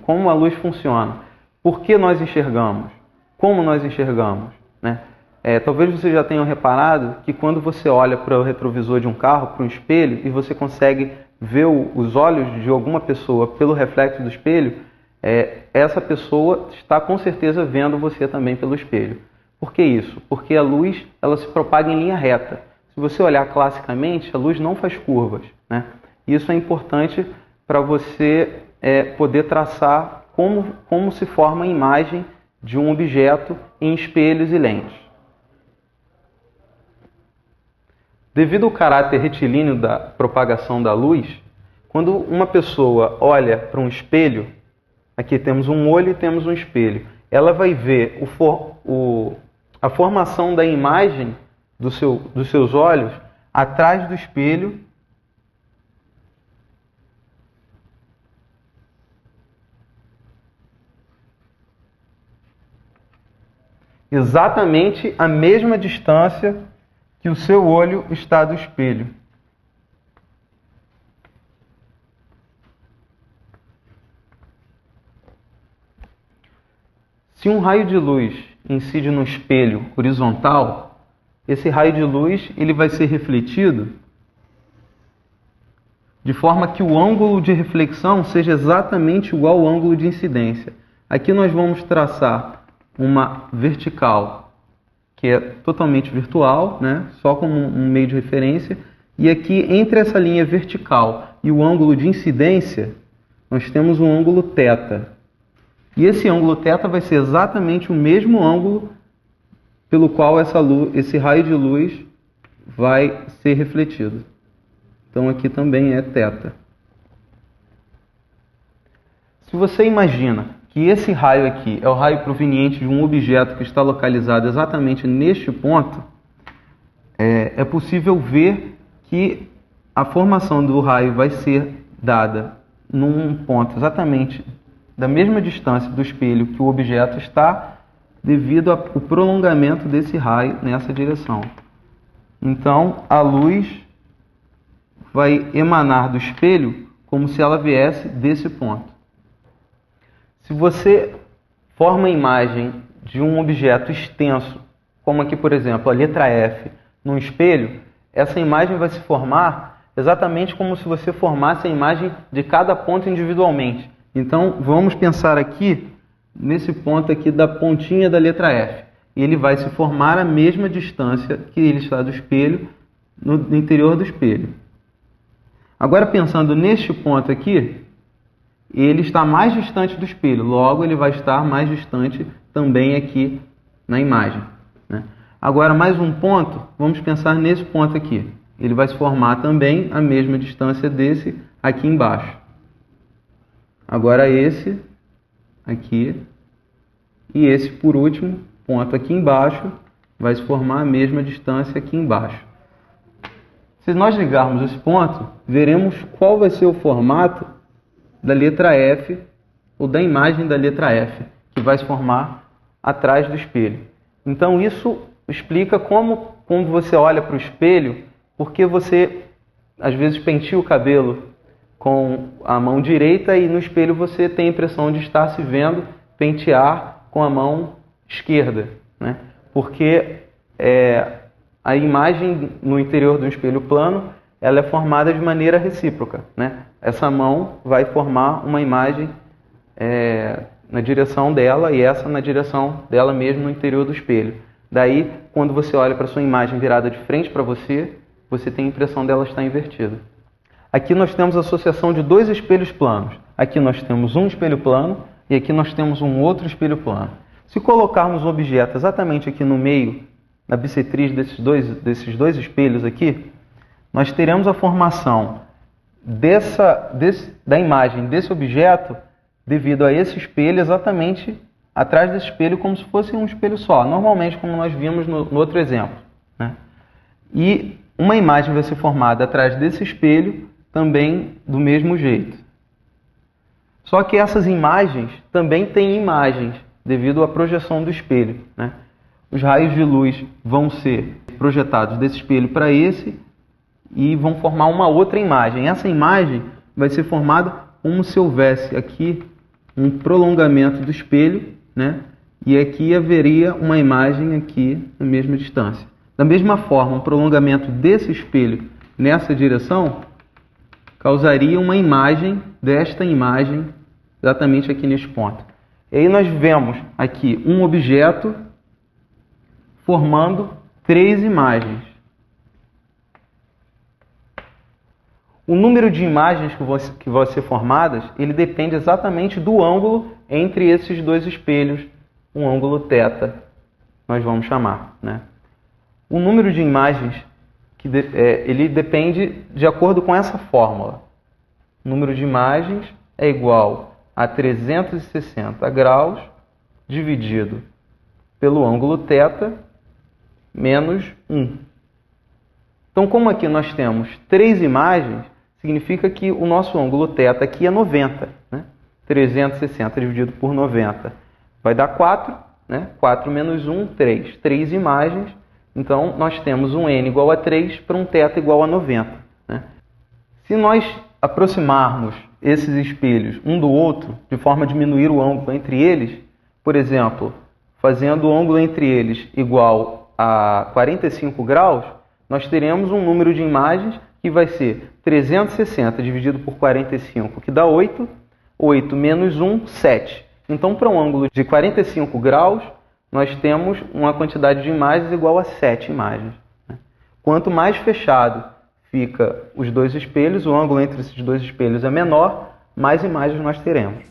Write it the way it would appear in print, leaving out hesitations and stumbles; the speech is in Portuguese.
como a luz funciona, por que nós enxergamos, como nós enxergamos, né? Talvez vocês já tenham reparado que quando você olha para o retrovisor de um carro, para um espelho, e você consegue ver os olhos de alguma pessoa pelo reflexo do espelho, essa pessoa está com certeza vendo você também pelo espelho. Por que isso? Porque a luz ela se propaga em linha reta. Se você olhar classicamente, a luz não faz curvas, né? Isso é importante para você poder traçar como se forma a imagem de um objeto em espelhos e lentes. Devido ao caráter retilíneo da propagação da luz, quando uma pessoa olha para um espelho, aqui temos um olho e temos um espelho, ela vai ver a formação da imagem dos seus olhos atrás do espelho, exatamente a mesma distância que o seu olho está do espelho. Se um raio de luz incide no espelho horizontal, esse raio de luz ele vai ser refletido de forma que o ângulo de reflexão seja exatamente igual ao ângulo de incidência. Aqui nós vamos traçar uma vertical que é totalmente virtual, né? Só como um meio de referência. E aqui, entre essa linha vertical e o ângulo de incidência, nós temos um ângulo θ. E esse ângulo θ vai ser exatamente o mesmo ângulo pelo qual esse raio de luz vai ser refletido. Então aqui também é θ. Se você imagina que esse raio aqui é o raio proveniente de um objeto que está localizado exatamente neste ponto, é possível ver que a formação do raio vai ser dada num ponto exatamente da mesma distância do espelho que o objeto está, devido ao prolongamento desse raio nessa direção. Então, a luz vai emanar do espelho como se ela viesse desse ponto. Se você forma a imagem de um objeto extenso, como aqui, por exemplo, a letra F, num espelho, essa imagem vai se formar exatamente como se você formasse a imagem de cada ponto individualmente. Então, vamos pensar aqui, nesse ponto aqui da pontinha da letra F. Ele vai se formar a mesma distância que ele está do espelho, no interior do espelho. Agora, pensando neste ponto aqui, ele está mais distante do espelho, logo ele vai estar mais distante também aqui na imagem, né? Agora, mais um ponto, vamos pensar nesse ponto aqui. Ele vai se formar também a mesma distância desse aqui embaixo. Agora esse aqui e esse, por último, ponto aqui embaixo, vai se formar a mesma distância aqui embaixo. Se nós ligarmos esse ponto, veremos qual vai ser o formato da letra F, ou da imagem da letra F, que vai se formar atrás do espelho. Então isso explica como você olha para o espelho, porque você às vezes penteia o cabelo com a mão direita e no espelho você tem a impressão de estar se vendo pentear com a mão esquerda, né? Porque a imagem no interior do espelho plano ela é formada de maneira recíproca, né? Essa mão vai formar uma imagem na direção dela e essa na direção dela mesmo no interior do espelho. Daí, quando você olha para a sua imagem virada de frente para você, você tem a impressão dela estar invertida. Aqui nós temos a associação de dois espelhos planos. Aqui nós temos um espelho plano e aqui nós temos um outro espelho plano. Se colocarmos o objeto exatamente aqui no meio, na bissetriz desses dois espelhos aqui, nós teremos a formação da imagem desse objeto devido a esse espelho exatamente atrás desse espelho, como se fosse um espelho só, normalmente como nós vimos no outro exemplo, né? E uma imagem vai ser formada atrás desse espelho também do mesmo jeito. Só que essas imagens também têm imagens devido à projeção do espelho, né? Os raios de luz vão ser projetados desse espelho para esse e vão formar uma outra imagem. Essa imagem vai ser formada como se houvesse aqui um prolongamento do espelho, né? E aqui haveria uma imagem aqui na mesma distância. Da mesma forma, um prolongamento desse espelho nessa direção causaria uma imagem desta imagem exatamente aqui neste ponto. E aí nós vemos aqui um objeto formando 3 imagens. O número de imagens que vão ser formadas, ele depende exatamente do ângulo entre esses dois espelhos, um ângulo θ, nós vamos chamar, né? O número de imagens, ele depende de acordo com essa fórmula. O número de imagens é igual a 360 graus dividido pelo ângulo θ menos 1. Então, como aqui nós temos 3 imagens, significa que o nosso ângulo θ aqui é 90. Né? 360 dividido por 90 vai dar 4. Né? 4 menos 1, 3. 3 imagens. Então, nós temos um n igual a 3 para um θ igual a 90. Né? Se nós aproximarmos esses espelhos um do outro, de forma a diminuir o ângulo entre eles, por exemplo, fazendo o ângulo entre eles igual a 45 graus, nós teremos um número de imagens que vai ser 360 dividido por 45, que dá 8. 8 menos 1, 7. Então, para um ângulo de 45 graus, nós temos uma quantidade de imagens igual a 7 imagens. Quanto mais fechado fica os dois espelhos, o ângulo entre esses dois espelhos é menor, mais imagens nós teremos.